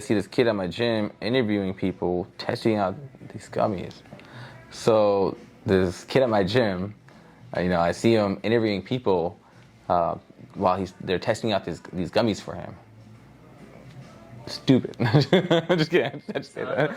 see this kid at my gym interviewing people, testing out these gummies. So this kid at my gym, I see him interviewing people while they're testing out these gummies for him. Stupid. I'm just kidding. I just say that.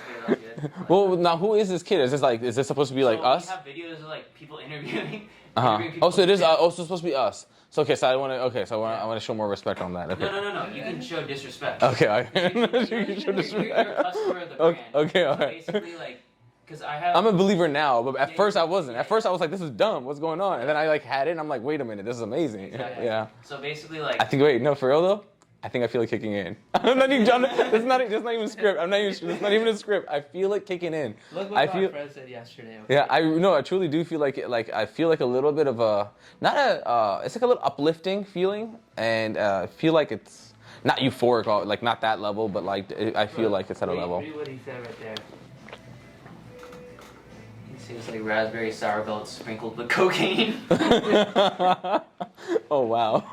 Well, now who is this kid? Is this supposed to be like us? We have videos of like people interviewing. Oh, so it is also supposed to be us. So I want to show more respect on that. Okay. No. You can show disrespect. Okay. You can show disrespect. You're a customer of the brand. Okay. All so right. basically, like, because I'm a believer now, but at first I wasn't. At first I was like, this is dumb. What's going on? And then I had it, and I'm like, wait a minute, this is amazing. Exactly. Yeah. So basically, like. For real though. I think I feel it kicking in. I'm not even. That's not even script. That's not even a script. I feel it kicking in. Look what my friend said yesterday. Okay? Yeah, I truly do feel like I feel like a little bit of it's like a little uplifting feeling, and I feel like it's not euphoric, or like not that level, but like I feel like it's at a level. Read what he said right there. You see, it's like raspberry sour belts sprinkled with cocaine. Oh wow.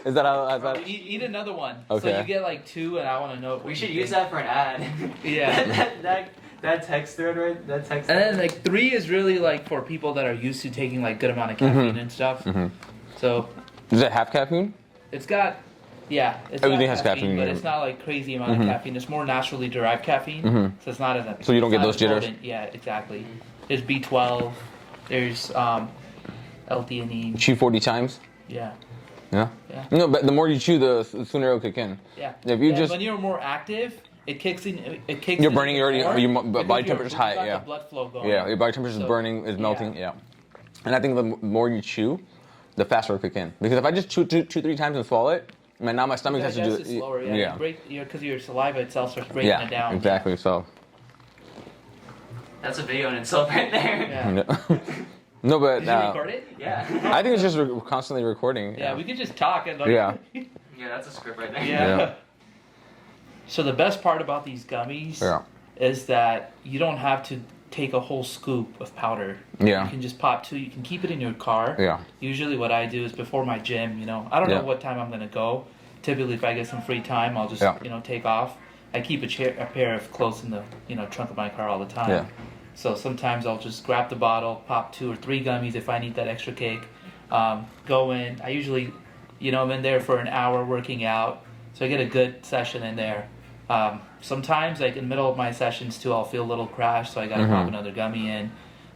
Is that how? Eat another one. Okay. So you get like 2, and I want to know. We should use that for an ad. Yeah. that text thread, right? That text. And then like 3 is really like for people that are used to taking like good amount of caffeine and stuff. Mm-hmm. So. Does it have caffeine? It's got. Yeah. It's Everything got has caffeine, but yeah. it's not like crazy amount of caffeine. It's more naturally derived caffeine. So it's not as. So you don't get those jitters. Potent. Yeah, exactly. There's B12. There's L-theanine. Chew 40 times. Yeah. Yeah. Yeah. No, but the more you chew, the sooner it'll kick in. Yeah. If you when you're more active, it kicks in. You're burning already. Your body temperature's temperature's high. Yeah. The blood flow going. Yeah. Your body temperature is burning, is melting. Yeah. And I think the more you chew, the faster it'll kick in. Because if I just chew 2-3 times and swallow it, now my stomach has to do it. Slower. Yeah. Because your saliva itself starts breaking it down. Exactly. So. That's a video in itself right there. Yeah. No, but Did you record it? Yeah. I think it's just constantly recording. Yeah, we could just talk and. Yeah. Yeah, that's a script right there. Yeah. So the best part about these gummies is that you don't have to take a whole scoop of powder. Yeah. You can just pop 2. You can keep it in your car. Yeah. Usually what I do is before my gym, I don't know what time I'm going to go. Typically if I get some free time, I'll just, take off. I keep a pair of clothes in the, trunk of my car all the time. Yeah. So sometimes I'll just grab the bottle, pop 2 or 3 gummies if I need that extra kick. Go in. I usually, I'm in there for an hour working out. So I get a good session in there. Sometimes, like in the middle of my sessions too, I'll feel a little crash, so I gotta pop another gummy in.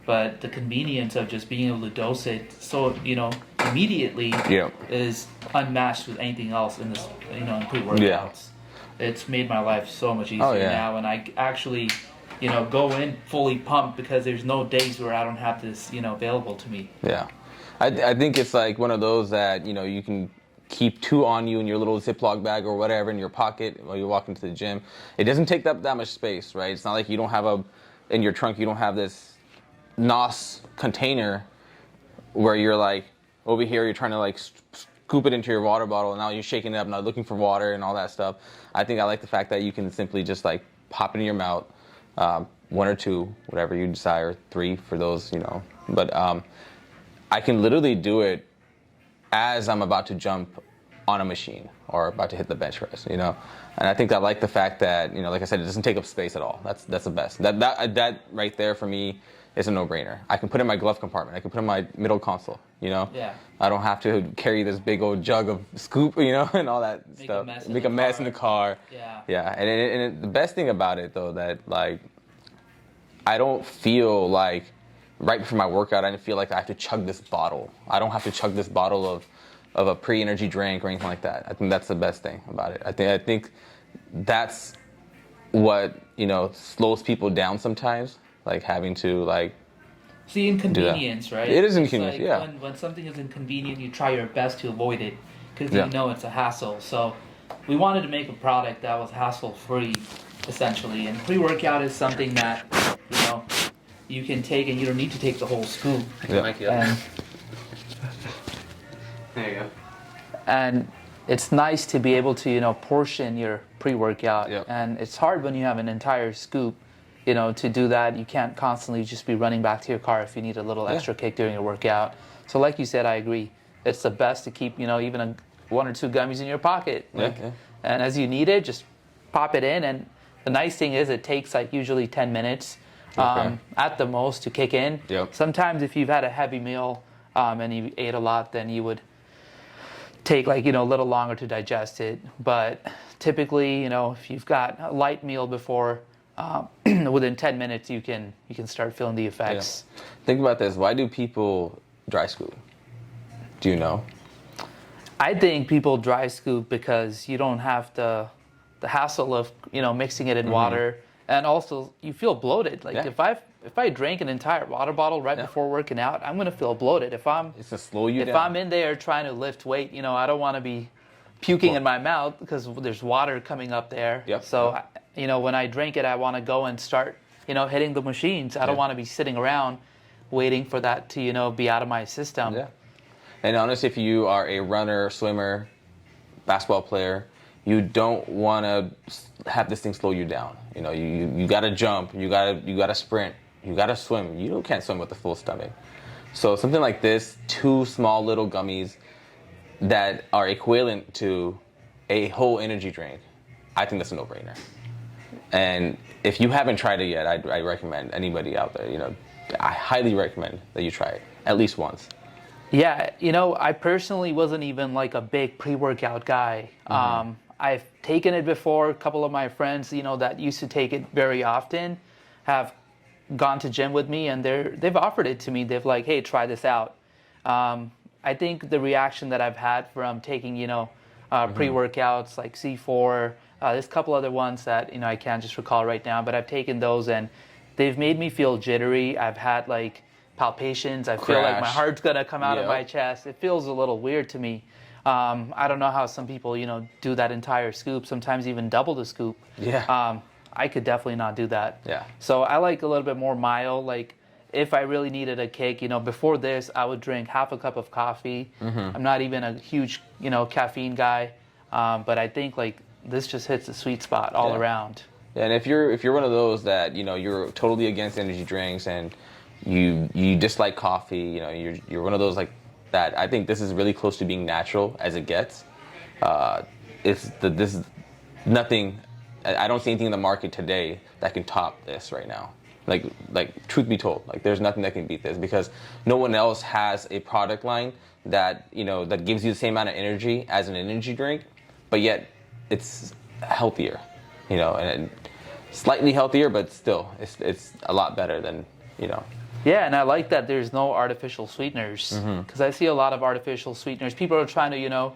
But the convenience of just being able to dose it so, immediately is unmatched with anything else in this, in pre-workouts. Yeah. It's made my life so much easier now, and I actually, go in fully pumped because there's no days where I don't have this, available to me. Yeah. I think it's like one of those that, you can keep 2 on you in your little Ziploc bag or whatever in your pocket while you're walking to the gym. It doesn't take that much space, right? It's not like you don't have in your trunk, you don't have this NOS container where you're like, over here, you're trying to like scoop it into your water bottle, and now you're shaking it up, now looking for water and all that stuff. I think I like the fact that you can simply just like pop it in your mouth, 1 or 2, whatever you desire, 3 for those, But I can literally do it as I'm about to jump on a machine or about to hit the bench press, And I think I like the fact that, like I said, it doesn't take up space at all. That's the best. That right there for me is a no-brainer. I can put it in my glove compartment. I can put it in my middle console, Yeah. I don't have to carry this big old jug of scoop, and all that stuff. Make a mess in the car. Yeah. Yeah. And the best thing about it, though, that like I don't feel like right before my workout, I didn't feel like I have to chug this bottle. I don't have to chug this bottle of a pre-energy drink or anything like that. I think that's the best thing about it. I think that's what, slows people down sometimes, like having to like. It's the inconvenience, right? It is inconvenient, like when something is inconvenient, you try your best to avoid it because you know it's a hassle. So we wanted to make a product that was hassle-free, essentially. And pre-workout is something that, you can take, and you don't need to take the whole scoop. Yeah. There you go. And it's nice to be able to, portion your pre-workout. Yep. And it's hard when you have an entire scoop, to do that. You can't constantly just be running back to your car if you need a little extra kick during your workout. So like you said, I agree. It's the best to keep, even 1 or 2 gummies in your pocket. And as you need it, just pop it in, and the nice thing is it takes like usually 10 minutes at the most to kick in. Yep. Sometimes if you've had a heavy meal and you ate a lot, then you would take like, a little longer to digest it. But typically, if you've got a light meal before, within 10 minutes you can start feeling the effects. Yeah. Think about this. Why do people dry scoop? Do you know? I think people dry scoop because you don't have the hassle of mixing it in water, and also you feel bloated. Like if I drank an entire water bottle right before working out, I'm gonna feel bloated. It's to slow you down. If I'm in there trying to lift weight, I don't want to be puking in my mouth because there's water coming up there. Yep. So when I drink it, I want to go and start hitting the machines. I don't want to be sitting around waiting for that to be out of my system. Yeah. And honestly, if you are a runner, swimmer, basketball player, you don't want to have this thing slow you down. You got to jump, you got to sprint, you got to swim. You can't swim with a full stomach. So something like this, 2 small little gummies that are equivalent to a whole energy drink, I think that's a no-brainer. And if you haven't tried it yet, I recommend anybody out there, I highly recommend that you try it at least once. Yeah, I personally wasn't even like a big pre-workout guy. I've taken it before. A couple of my friends, that used to take it very often, have gone to gym with me, and they've offered it to me. They've like, hey, try this out. I think the reaction that I've had from taking, pre-workouts like C4, there's a couple other ones that I can't just recall right now, but I've taken those and they've made me feel jittery. I've had like palpitations. I feel like my heart's gonna come out of my chest. It feels a little weird to me. I don't know how some people, do that entire scoop, sometimes even double the scoop. Yeah. I could definitely not do that. Yeah. So I like a little bit more mild. Like if I really needed a kick, before this, I would drink half a cup of coffee. I'm not even a huge, caffeine guy. But I think like this just hits the sweet spot all around. Yeah, and if you're one of those that, you're totally against energy drinks and you dislike coffee, you're one of those like that. I think this is really close to being natural as it gets. This is nothing. I don't see anything in the market today that can top this right now. Like truth be told, like there's nothing that can beat this because no one else has a product line that that gives you the same amount of energy as an energy drink, but yet it's healthier, and slightly healthier, but still it's a lot better than. Yeah, and I like that there's no artificial sweeteners because I see a lot of artificial sweeteners. People are trying to,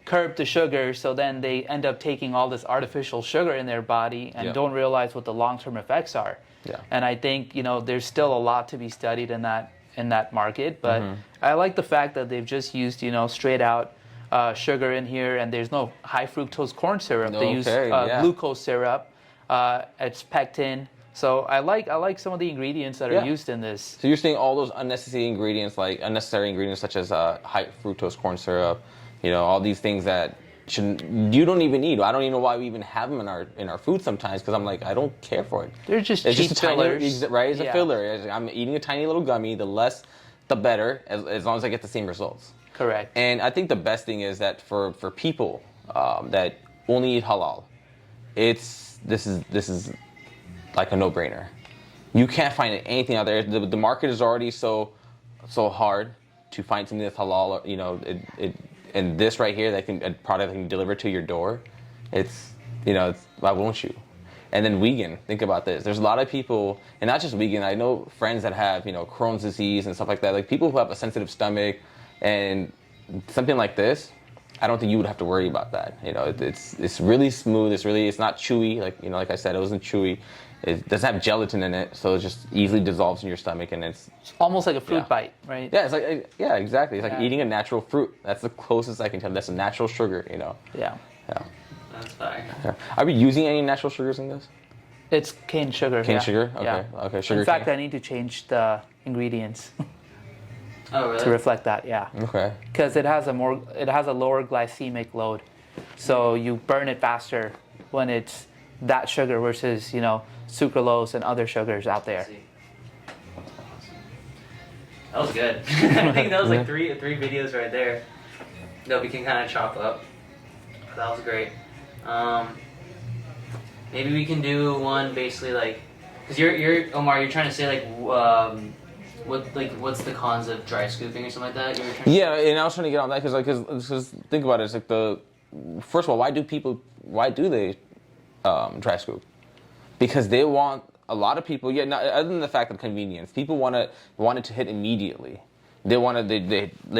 curb the sugar, so then they end up taking all this artificial sugar in their body and don't realize what the long-term effects are. Yeah. And I think, there's still a lot to be studied in that market, but I like the fact that they've just used, straight out sugar in here, and there's no high fructose corn syrup. They use glucose syrup. It's pectin. So I like some of the ingredients that are used in this. So you're saying all those unnecessary ingredients such as high fructose corn syrup, all these things that you don't even need. I don't even know why we even have them in our food sometimes because I'm like, I don't care for it. They're just it's cheap just fillers. Right? It's a filler. I'm eating a tiny little gummy. The less, the better, as long as I get the same results. Correct. And I think the best thing is that for people that only eat halal, this is like a no-brainer. You can't find anything out there. The market is already so hard to find something that's halal. And this right here, a product that can deliver to your door. It's why won't you? And then vegan. Think about this. There's a lot of people, and not just vegan. I know friends that have Crohn's disease and stuff like that. Like people who have a sensitive stomach, and something like this. I don't think you would have to worry about that. It's really smooth. It's not chewy. Like I said, it wasn't chewy. It doesn't have gelatin in it, so it just easily dissolves in your stomach, and it's almost like a fruit bite, right? Yeah, it's like exactly. It's like eating a natural fruit. That's the closest I can tell. That's a natural sugar, Yeah. That's fine. Yeah. Are we using any natural sugars in this? It's cane sugar. Cane sugar. Okay. Yeah. Okay. Sugar. In fact, cane. I need to change the ingredients Oh, really? to reflect that. Yeah. Okay. Because it has a lower glycemic load, so you burn it faster when it's that sugar versus sucralose and other sugars out there. That was good. I think that was like three videos right there that we can kind of chop up. That was great. Maybe we can do one basically like, cause you're Omar. You're trying to say like, what's the cons of dry scooping or something like that? You were trying to Yeah, and I was trying to get on that because think about it. It's like first of all, why do they dry scoop? Because they want a lot of people. Yeah, not, other than the fact of convenience, people want it to hit immediately. They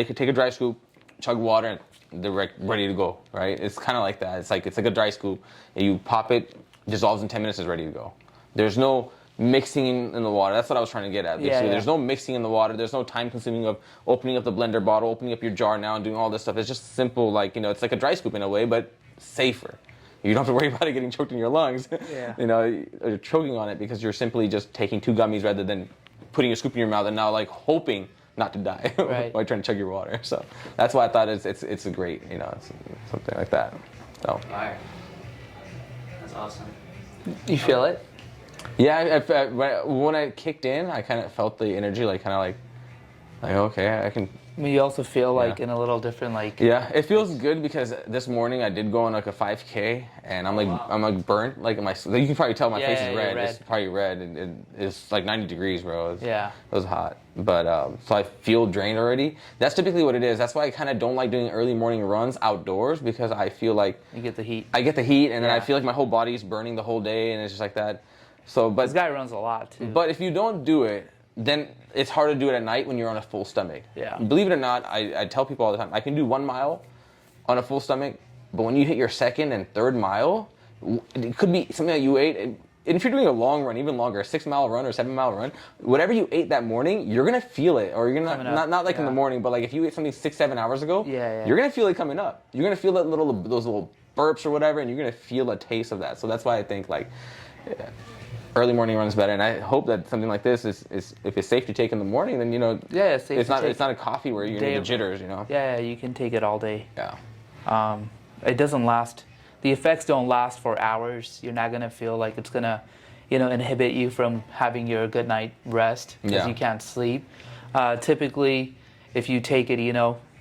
could take a dry scoop, chug water, and they're ready to go. Right? It's kind of like that. It's like a dry scoop. And you pop it, dissolves in 10 minutes, is ready to go. There's no mixing in the water. That's what I was trying to get at. Basically, Yeah. there's no mixing in the water. There's no time consuming of opening up the blender bottle, opening up your jar now, and doing all this stuff. It's just simple, like it's like a dry scoop in a way, but safer. You don't have to worry about it getting choked in your lungs. Yeah. You're choking on it because you're simply just taking 2 gummies rather than putting a scoop in your mouth and now like hoping not to die Right. while trying to chug your water. So that's why I thought it's a great, it's something like that. So fire. That's awesome. You feel it? yeah, when I kicked in, I kind of felt the energy, like okay, I can. I mean, you also feel like Yeah. in a little different like. Yeah, it feels good because this morning I did go on like a 5K and I'm like wow. I'm like burnt, like you can probably tell my Yeah, face yeah, is you're red. red. It's probably red and it's like 90 degrees, bro. Yeah. It was hot, but so I feel drained already. That's typically what it is. That's why I kind of don't like doing early morning runs outdoors because I feel like You get the heat. I get the heat and then I Yeah. feel like my whole body is burning the whole day and it's just like that. So, but This guy runs a lot too. but if you don't do it, then it's hard to do it at night when you're on a full stomach. Yeah. Believe it or not, I tell people all the time, I can do 1 mile on a full stomach, but when you hit your second and third mile, it could be something that you ate. And if you're doing a long run, even longer, a 6-mile run or 7-mile run, whatever you ate that morning, you're gonna feel it. Or you're Coming gonna up, not like in the yeah. morning, but like if you ate something 6-7 hours ago, Yeah. you're gonna feel it coming up. You're gonna feel those little burps or whatever, and you're gonna feel a taste of that. So that's why I think like. Early morning runs better, and I hope that something like this is if it's safe to take in the morning, then Yeah, it's safe it's to not take it's not a coffee where you're gonna day get of- jitters, Yeah, you can take it all day. Yeah. It doesn't last. The effects don't last for hours. You're not gonna feel like it's gonna, inhibit you from having your good night rest because Yeah. you can't sleep. Typically, if you take it,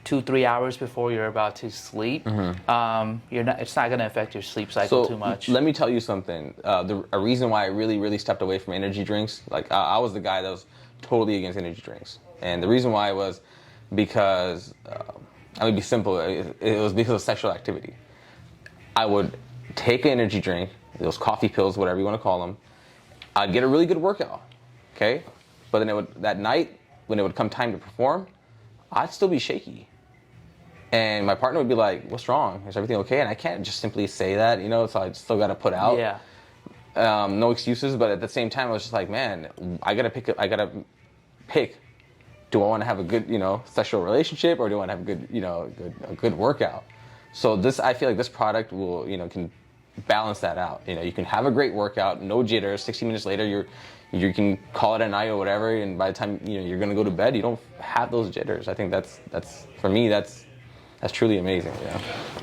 2-3 hours before you're about to sleep, you're not. It's not gonna affect your sleep cycle So too much. let me tell you something. A reason why I really stepped away from energy drinks, like I was the guy that was totally against energy drinks, and the reason why was because I would be simple. It was because of sexual activity. I would take an energy drink, those coffee pills, whatever you want to call them. I'd get a really good workout, okay? But then that night, when it would come time to perform, I'd still be shaky. And my partner would be like, "What's wrong? Is everything okay?" And I can't just simply say that, so I still got to put out. Yeah. No excuses, but at the same time, I was just like, man, I gotta pick. Do I want to have a good, sexual relationship, or do I want to have a good workout? So I feel like this product will, can balance that out. You can have a great workout, no jitters. 60 minutes later, you can call it a night or whatever, and by the time you're gonna go to bed, you don't have those jitters. I think that's for me, that's truly amazing. Yeah.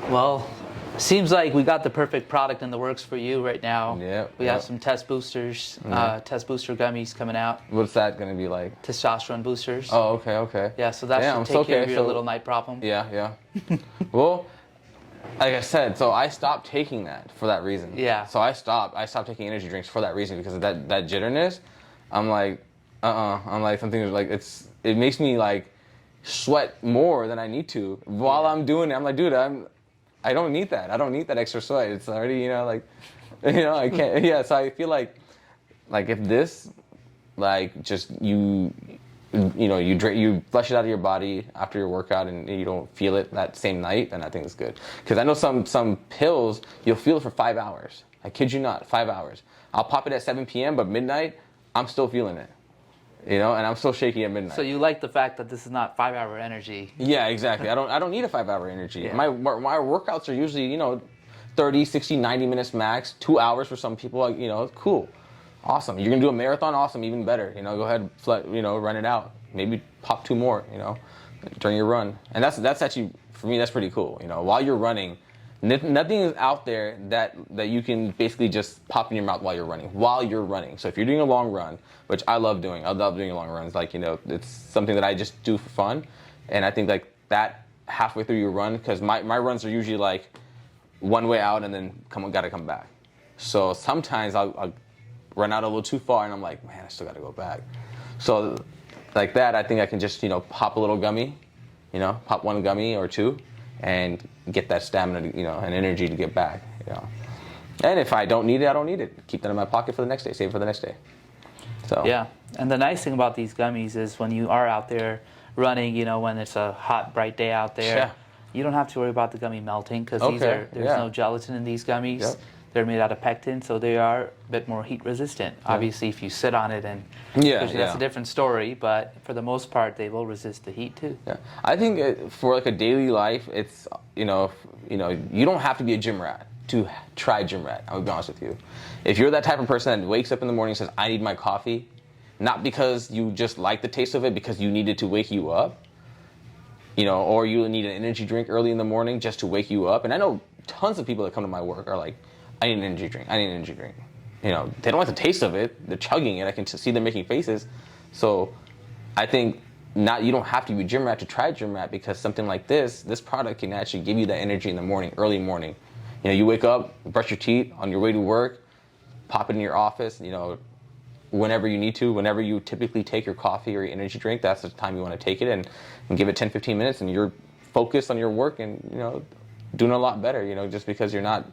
Well, seems like we got the perfect product in the works for you right now. Yeah, We have yeah. some test boosters, test booster gummies coming out. What's that gonna be like? Testosterone boosters. Oh, okay. Yeah, so that Damn, should so take care of okay, your so- little night problem. Yeah. Well, like I said, so I stopped taking that for that reason. Yeah. So I stopped taking energy drinks for that reason because of that jitterness. I'm like, I'm like something like it makes me like sweat more than I need to while I'm doing it. I'm like, dude, I don't need that. I don't need that extra sweat. It's already, I can't. Yeah. So I feel like if this, like, just you flush it out of your body after your workout and you don't feel it that same night, then I think it's good. Because I know some pills, you'll feel it for 5 hours. I kid you not, 5 hours. I'll pop it at 7 p.m., but midnight, I'm still feeling it. And I'm still shaky at midnight. So you like the fact that this is not 5-hour energy. Yeah, exactly. I don't need a 5-hour energy. Yeah. My workouts are usually, 30, 60, 90 minutes max, 2 hours for some people, cool. Awesome. You're going to do a marathon? Awesome, even better. Go ahead, run it out. Maybe pop 2 more, during your run. And that's actually, for me, that's pretty cool. While you're running, nothing is out there that you can basically just pop in your mouth while you're running. So if you're doing a long run, which I love doing long runs. Like, it's something that I just do for fun. And I think like that halfway through your run, because my runs are usually like one way out and then gotta come back. So sometimes I'll run out a little too far, and I'm like, man, I still got to go back. So like that, I think I can just pop a little gummy, pop one gummy or two, and get that stamina, and energy to get back. And if I don't need it, I don't need it. Keep that in my pocket for the next day. Save it for the next day. So Yeah, and the nice thing about these gummies is when you are out there running, when it's a hot, bright day out there, Yeah. you don't have to worry about the gummy melting because Okay, there's yeah. no gelatin in these gummies. Yep. They're made out of pectin, so they are a bit more heat resistant. Obviously, if you sit on it and that's a different story, but for the most part, they will resist the heat too. Yeah, I think for like a daily life, it's you don't have to be a gym rat to try gym rat. I'll be honest with you. If you're that type of person that wakes up in the morning and says, "I need my coffee," not because you just like the taste of it, because you need it to wake you up, or you need an energy drink early in the morning just to wake you up. And I know tons of people that come to my work are like, "I need an energy drink. I need an energy drink." They don't like the taste of it. They're chugging it. I can see them making faces. So I think you don't have to be gym rat to try gym rat, because something like this product can actually give you that energy in the morning, early morning. You wake up, brush your teeth on your way to work, pop it in your office, whenever you need to, whenever you typically take your coffee or your energy drink, that's the time you want to take it, and give it 10, 15 minutes, and you're focused on your work and, doing a lot better, just because you're not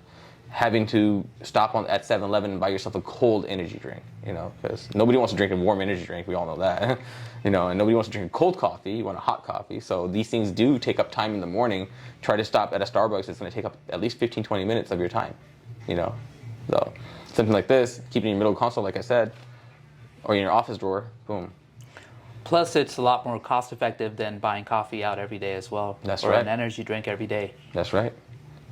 having to stop at 7-Eleven and buy yourself a cold energy drink, because nobody wants to drink a warm energy drink. We all know that, and nobody wants to drink a cold coffee. You want a hot coffee. So these things do take up time in the morning. Try to stop at a Starbucks. It's going to take up at least 15, 20 minutes of your time, So something like this, keep it in your middle console, like I said, or in your office drawer, boom. Plus, it's a lot more cost effective than buying coffee out every day as well. That's or right. an energy drink every day. That's right.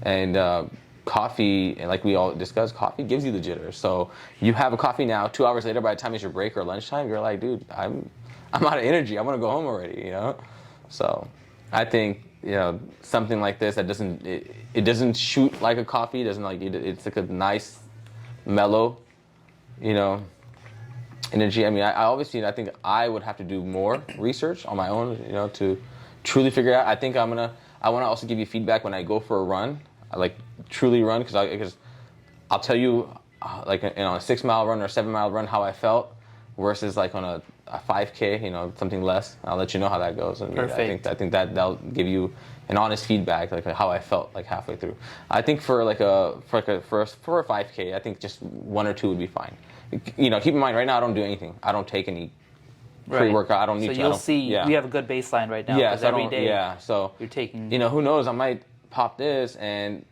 And coffee, and like we all discussed, coffee gives you the jitters. So you have a coffee now, 2 hours later, by the time it's your break or lunchtime, you're like, dude, I'm out of energy. I want to go home already, So I think, something like this that it doesn't shoot like a coffee, doesn't it's like a nice, mellow, energy. I mean, I think I would have to do more research on my own, to truly figure out. I think I want to also give you feedback when I go for a run. I like truly run, because I'll tell you, like a 6-mile run or 7-mile run, how I felt versus like on a 5K, something less. I'll let you know how that goes. Perfect. I think that'll give you an honest feedback, like how I felt like halfway through. I think for a 5K, I think just 1 or 2 would be fine. Keep in mind, right now I don't do anything. I don't take any pre-workout. I don't need to. So you'll see, you have a good baseline right now. Yeah, because so every day so you're taking. Who knows? I might pop this and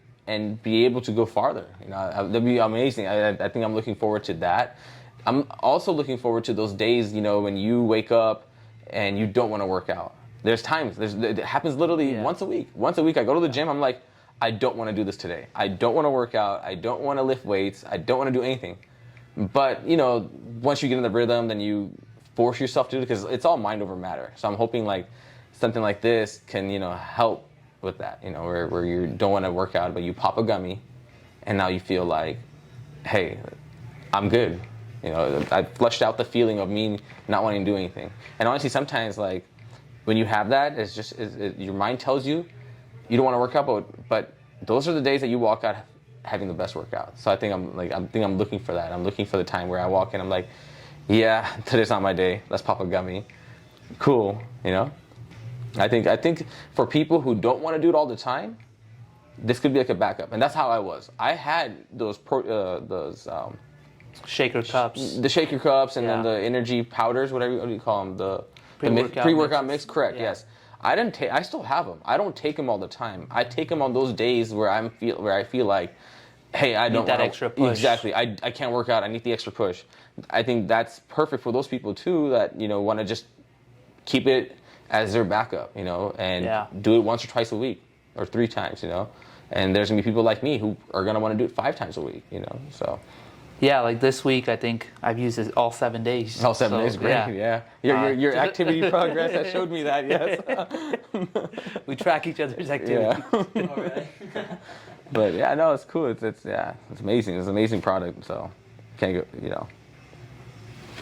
be able to go farther. That'd be amazing. I think I'm looking forward to that. I'm also looking forward to those days, when you wake up and you don't want to work out. There's times. It happens literally once a week. Once a week, I go to the gym. I'm like, I don't want to do this today. I don't want to work out. I don't want to lift weights. I don't want to do anything. But once you get in the rhythm, then you force yourself to do it, because it's all mind over matter. So I'm hoping like something like this can help with that. Where you don't want to work out, but you pop a gummy, and now you feel like, hey, I'm good. I flushed out the feeling of me not wanting to do anything. And honestly, sometimes like when you have that, it's just your mind tells you don't want to work out, but those are the days that you walk out having the best workout. So I think I'm looking for that. I'm looking for the time where I walk in, I'm like, yeah, today's not my day. Let's pop a gummy. Cool, I think for people who don't want to do it all the time, this could be like a backup. And that's how I was. I had those shaker cups. The shaker cups, and then the energy powders, what do you call them? The pre-workout mix. Correct. Yeah. Yes. I still have them. I don't take them all the time. I take them on those days where I feel like, hey, I don't need that extra push. Exactly. I can't work out. I need the extra push. I think that's perfect for those people too that want to just keep it as their backup, and do it once or twice a week or 3 times, And there's gonna be people like me who are gonna want to do it 5 times a week, So. Yeah, like this week, I think I've used it all 7 days. All 7 days, great. Yeah. Your activity progress has showed me that. Yes. We track each other's activity. Yeah. But yeah, no, it's cool. It's amazing. It's an amazing product. So can't go.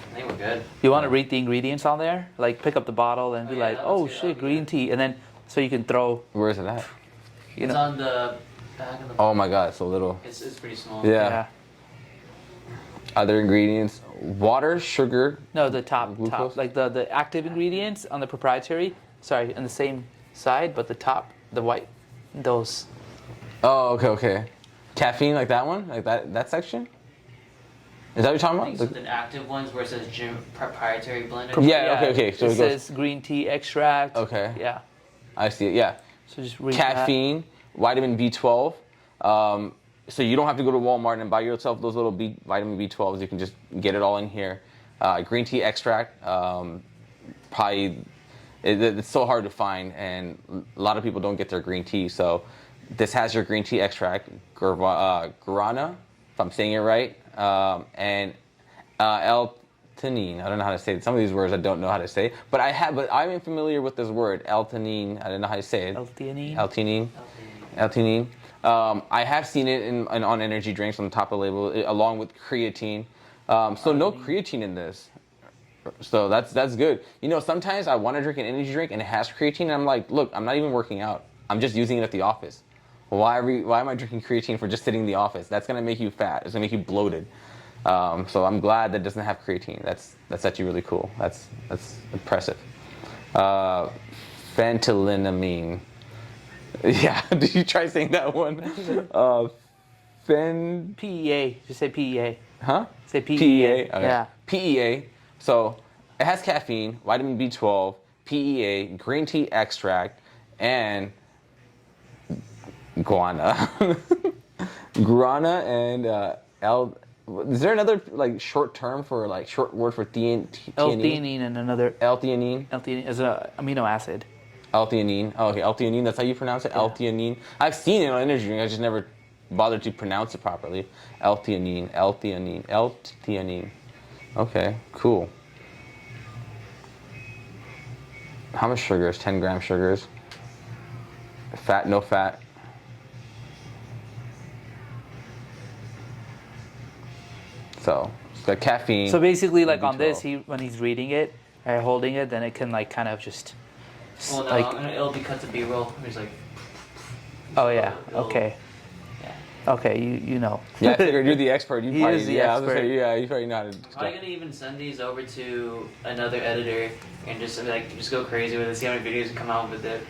I think we're good. You want to read the ingredients on there? Like pick up the bottle and be like, oh shit, green tea, and then so you can throw. Where is it at? It's on the back of the. Oh my God, it's so little. It's pretty small. Yeah. Other ingredients: water, sugar. No, the top, Glucose? like the active ingredients on the proprietary. Sorry, on the same side, but the top, the white, those. Oh, okay. Caffeine, like that one, like that section. Is that what you're talking about? So the active ones where it says gym proprietary blend. Yeah. Okay. So it it goes. says green tea extract. Okay. Yeah. I see it. Yeah. So just read Caffeine, vitamin B12. So you don't have to go to Walmart and buy yourself those little vitamin B12s. You can just get it all in here. Green tea extract. Probably, it's so hard to find, and a lot of people don't get their green tea. So this has your green tea extract, guarana, if I'm saying it right, and L-theanine. I don't know how to say it. Some of these words I don't know how to say, but I'm familiar with this word, L-theanine. I don't know how to say it. L-theanine. L-theanine. L-theanine. I have seen it on energy drinks on the top of the label, along with creatine. So no creatine in this. So that's good. You know, sometimes I want to drink an energy drink and it has creatine, and I'm like, look, I'm not even working out. I'm just using it at the office. Why am I drinking creatine for just sitting in the office? That's gonna make you fat. It's gonna make you bloated. So I'm glad that it doesn't have creatine. That's actually really cool. That's impressive. Phenethylamine. Yeah, did you try saying that one? PEA. Just say PEA. Huh? Say PEA. PEA. Okay. Yeah. PEA. So it has caffeine, vitamin B12, PEA, green tea extract, and guana. Guarana and L. Is there another like short term for like short word for theanine? L-theanine and another. L-theanine. L-theanine is an amino acid. L-theanine. Oh, okay, L-theanine. That's how you pronounce it. Yeah. L-theanine. I've seen it on energy drink. I just never bothered to pronounce it properly. L-theanine. L-theanine. L-theanine. Okay, cool. How much sugars? 10 gram sugars. Fat, no fat. So it's got caffeine. So basically, like on B12. this, when he's reading it, holding it, then it can like kind of just. Well, no, like, it'll be cut to B-roll. It's like. oh yeah. it'll- Okay. Yeah. Okay. You know. Yeah, I figured you're the expert. You He probably, is the yeah, I was gonna expert. say, yeah, you probably know how to. Probably gonna even send these over to another editor and just go crazy with it. See how many videos come out with it.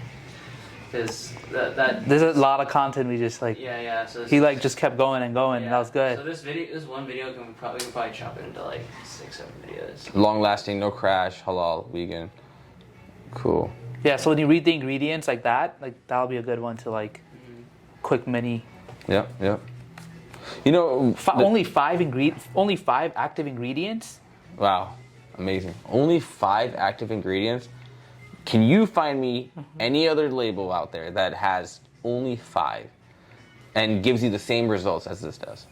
Because that. There's a lot of content we just like. Yeah. So this, He like just kept going and going, and that was good. So this one video we can probably chop it into like 6-7 videos. Long lasting, no crash, halal, vegan. Cool. Yeah. So when you read the ingredients like that, like that'll be a good one to like, quick mini. Yep. You know, Only five active ingredients. wow, amazing. Only 5 active ingredients. Can you find me any other label out there that has only 5 and gives you the same results as this does?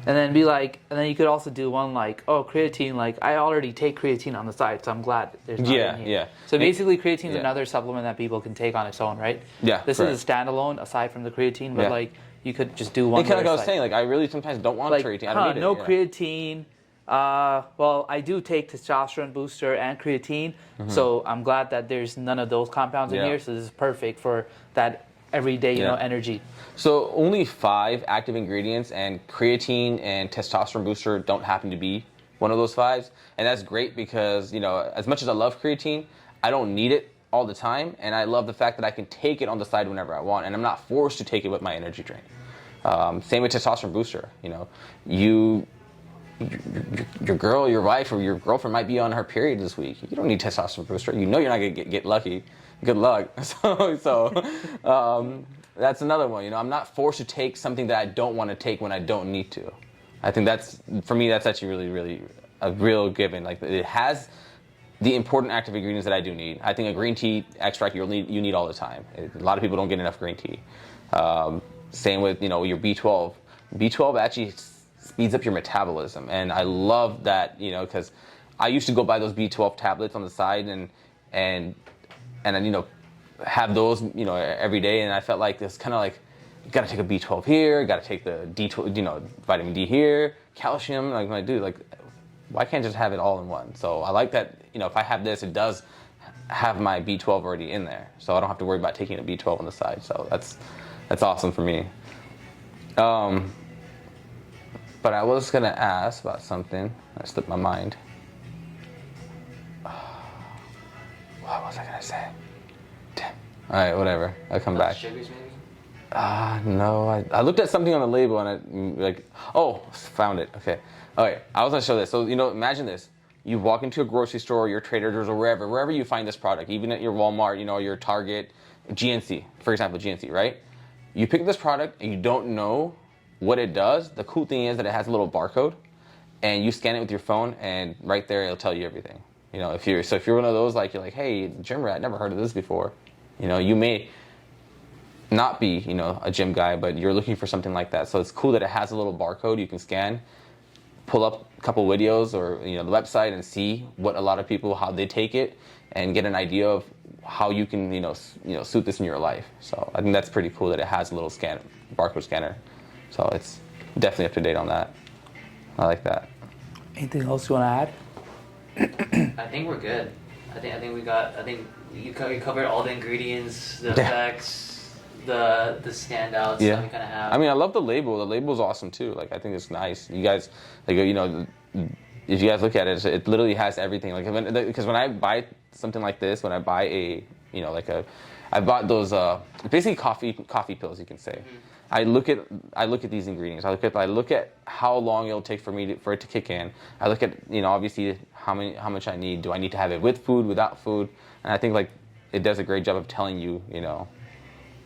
And then you could also do one like, oh, creatine, like I already take creatine on the side, so I'm glad there's not Yeah, in here. yeah. So basically creatine is Yeah. another supplement that people can take on its own, right? Yeah, This correct. is a standalone aside from the creatine, but Yeah. like you could just do one. And kind of like I where was it's saying, like I really sometimes don't want like, creatine. I don't need it. no yeah. creatine. Well, I do take testosterone booster and creatine, so I'm glad that there's none of those compounds in Yeah. here. So this is perfect for that everyday, Yeah. energy. So only 5 active ingredients, and creatine and testosterone booster don't happen to be one of those 5s, and that's great because as much as I love creatine, I don't need it all the time, and I love the fact that I can take it on the side whenever I want, and I'm not forced to take it with my energy drink. Same with testosterone booster. Your girl, your wife, or your girlfriend might be on her period this week. You don't need testosterone booster. You're not gonna get lucky. Good luck. So that's another one. I'm not forced to take something that I don't want to take when I don't need to. I think for me, that's actually really, really a real given. Like it has the important active ingredients that I do need. I think a green tea extract you need all the time. A lot of people don't get enough green tea. Same with your B12. B12 actually speeds up your metabolism, and I love that because I used to go buy those B12 tablets on the side and have those every day, and I felt like this kind of like you got to take a B12 here, got to take the D12 vitamin D here, calcium. Like my dude, like why can't I just have it all in one? So I like that if I have this, it does have my B12 already in there, so I don't have to worry about taking a B12 on the side. So that's awesome for me. But I was gonna ask about something. I slipped my mind. What was I gonna say? Damn. All right, whatever. I'll come back. Sugars maybe. No. I looked at something on the label and found it. Okay. Okay. I was gonna show this. So imagine this. You walk into a grocery store, your Trader Joe's, or wherever you find this product, even at your Walmart, your Target, GNC, for example, GNC, right? You pick this product and you don't know what it does. The cool thing is that it has a little barcode, and you scan it with your phone, and right there it'll tell you everything. If you're one of those you're like, hey, gym rat, never heard of this before. You may not be a gym guy, but you're looking for something like that. So it's cool that it has a little barcode you can scan, pull up a couple videos or the website and see what a lot of people how they take it and get an idea of how you can suit this in your life. So I think that's pretty cool that it has a little barcode scanner. So it's definitely up to date on that. I like that. Anything else you want to add? I think we're good. I think you covered all the ingredients, the effects, the standouts that we kind of have. I mean, I love the label. The label's awesome too. I think it's nice. You guys, if you guys look at it, it literally has everything. Because when I buy something like this, when I buy I bought those basically coffee pills, you can say. Mm-hmm. I look at these ingredients. I look at how long it'll take for it to kick in. I look at obviously how much I need. Do I need to have it with food, without food? And I think it does a great job of telling you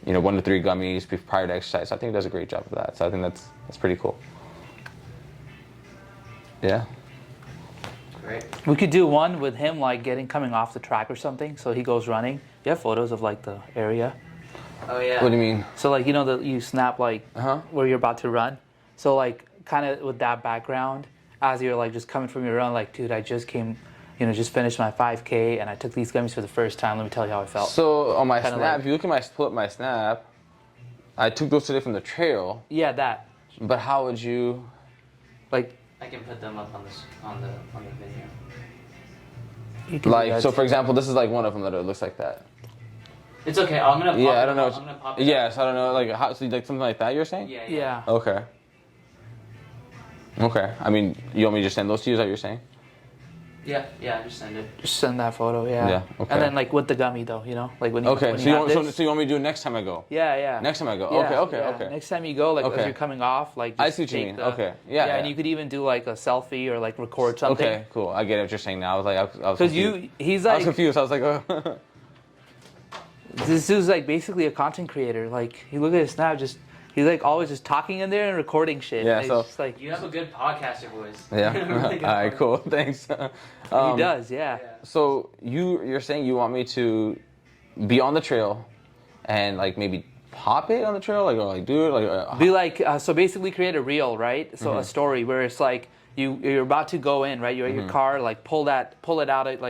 1 to 3 gummies prior to exercise. So I think it does a great job of that. So I think that's pretty cool. Yeah. Great. We could do one with him coming off the track or something. So he goes running. You have photos of the area. Oh yeah. What do you mean? So that you snap where you're about to run. So kind of with that background, as you're just coming from your run, dude, I just came, just finished my 5K and I took these gummies for the first time. Let me tell you how I felt. So on my snap, if you look at pull up my snap, I took those today from the trail. Yeah, that. But how would you? I can put them up on the video. You can do that so for example, this is one of them that it looks like that. It's okay. I'm gonna. Pop I don't know. I'm gonna pop it. Yes, I don't know. How? So something like that? You're saying? Yeah. Okay. Okay. I mean, you want me to just send those to you? Is that what you're saying? Yeah. Just send it. Just send that photo. Yeah. Yeah. Okay. And then with the gummy though, when you. Okay. When So you you have want this, so you want me to do it next time I go? Yeah. Next time I go. Yeah, Okay. Next time you go, as Okay. you're coming off, just I see what you take mean. the- Okay. Yeah. And you could even do a selfie or record something. Okay. Cool. I get what you're saying now. I was Because confused. he's I was confused. I was like, oh. this dude's basically a content creator. You look at his snap, he's always just talking in there and recording shit. Yeah, And so- it's just You have a good podcaster voice. Yeah. Really good All right. podcast. Cool. Thanks. he does, yeah. So you're saying you want me to be on the trail, and maybe pop it on the trail, or do it Be so basically create a reel, right? So a story where it's you're about to go in, right? You're at your car, pull it out at